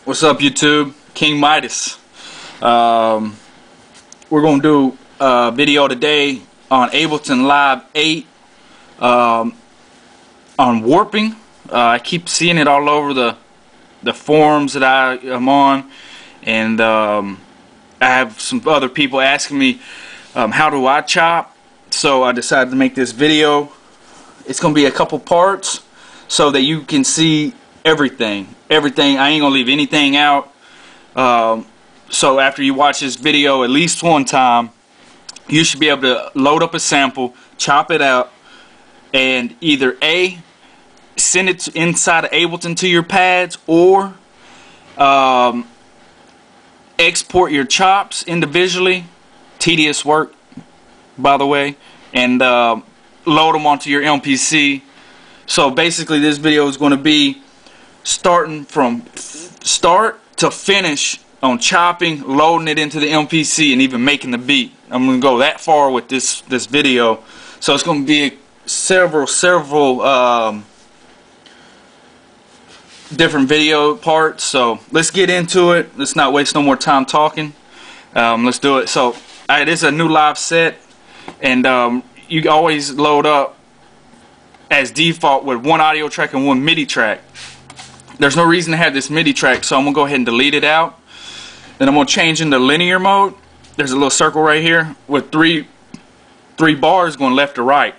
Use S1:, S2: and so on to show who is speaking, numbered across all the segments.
S1: What's up, YouTube? King Midas. We're going to do a video today on Ableton Live 8 on warping. I keep seeing it all over the forums that I am on, and I have some other people asking me how do I chop, so I decided to make this video. It's going to be a couple parts so that you can see everything. I ain't gonna leave anything out. So after you watch this video at least one time, you should be able to load up a sample, chop it out, and either A, send it inside of Ableton to your pads, or export your chops individually. Tedious work, by the way, and load them onto your MPC. So basically this video is going to be starting from start to finish on chopping, loading it into the MPC, and even making the beat. I'm going to go that far with this video. So it's going to be several different video parts. So let's get into it. Let's not waste no more time talking. Let's do it. So it is a new live set, and you always load up as default with one audio track and one MIDI track. There's no reason to have this MIDI track, so I'm going to go ahead and delete it out. Then I'm going to change into linear mode. There's a little circle right here with three bars going left to right.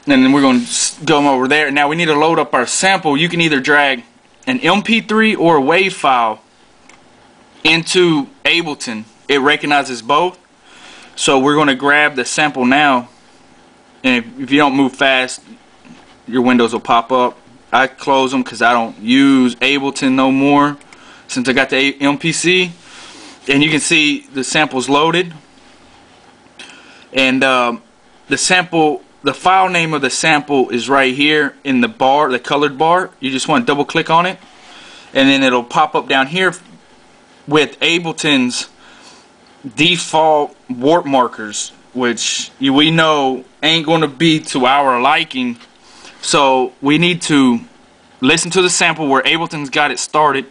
S1: And then we're going to go over there. Now we need to load up our sample. You can either drag an MP3 or a WAV file into Ableton. It recognizes both. So we're going to grab the sample now. And if you don't move fast, your windows will pop up. I close them because I don't use Ableton no more since I got the MPC. And you can see the sample's loaded, and the file name of the sample is right here in the bar, the colored bar. You just want to double click on it, and then it'll pop up down here with Ableton's default warp markers, which we know ain't going to be to our liking. So we need to listen to the sample where Ableton's got it started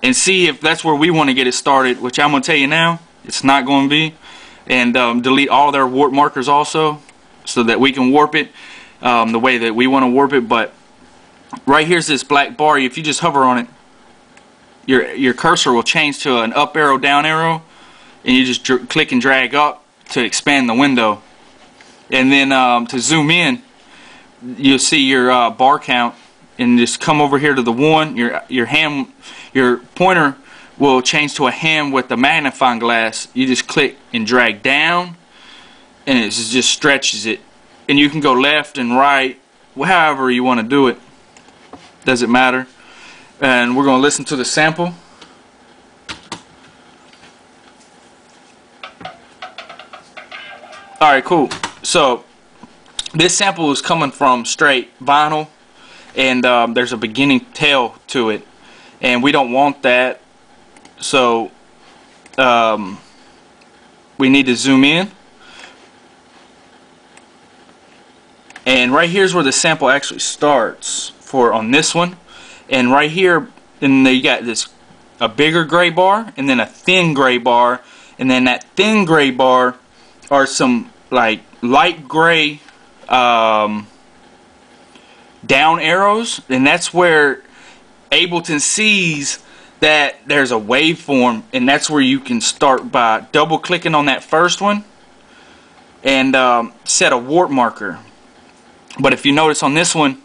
S1: and see if that's where we want to get it started, which I'm going to tell you now, it's not going to be. And delete all their warp markers also, so that we can warp it the way that we want to warp it. But right here's this black bar. If you just hover on it, your cursor will change to an up arrow, down arrow, and you just click and drag up to expand the window. And then to zoom in, you'll see your bar count, and just come over here to the 1. Your pointer will change to a hand with the magnifying glass. You just click and drag down, and it just stretches it. And you can go left and right, however you want to do it. Doesn't matter. And we're going to listen to the sample. Alright, cool. So this sample is coming from straight vinyl, and there's a beginning tail to it, and we don't want that. So we need to zoom in, and right here's where the sample actually starts on this one. And right here, and you got a bigger gray bar and then a thin gray bar, and then that thin gray bar are some like light gray down arrows, and that's where Ableton sees that there's a waveform, and that's where you can start by double clicking on that first one and set a warp marker. But if you notice on this one,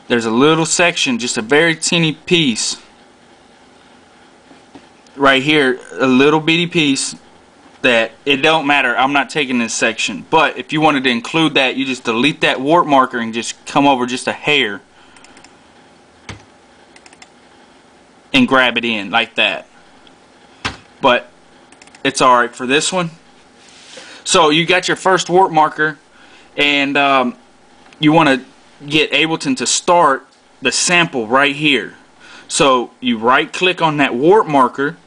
S1: there's a little section, just a very teeny piece right here, a little bitty piece that it don't matter. I'm not taking this section, but if you wanted to include that, you just delete that warp marker and just come over just a hair and grab it in like that. But it's alright for this one. So you got your first warp marker, and you want to get Ableton to start the sample right here. So you right click on that warp marker,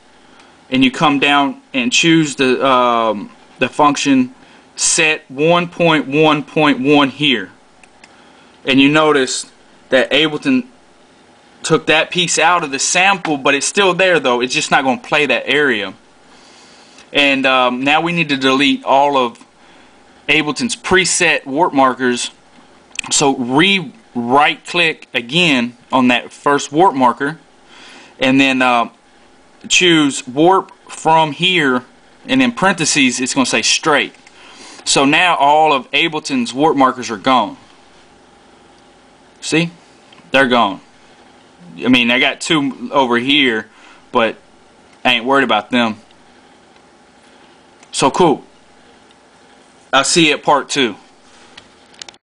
S1: and you come down and choose the function set 1.1.1 here, and you notice that Ableton took that piece out of the sample, but it's still there though. It's just not going to play that area. And now we need to delete all of Ableton's preset warp markers. So right click again on that first warp marker, and then choose warp from here, and in parentheses it's going to say straight. So now all of Ableton's warp markers are gone. See? They're gone. I mean, I got two over here, but I ain't worried about them. So cool. I'll see you at part 2.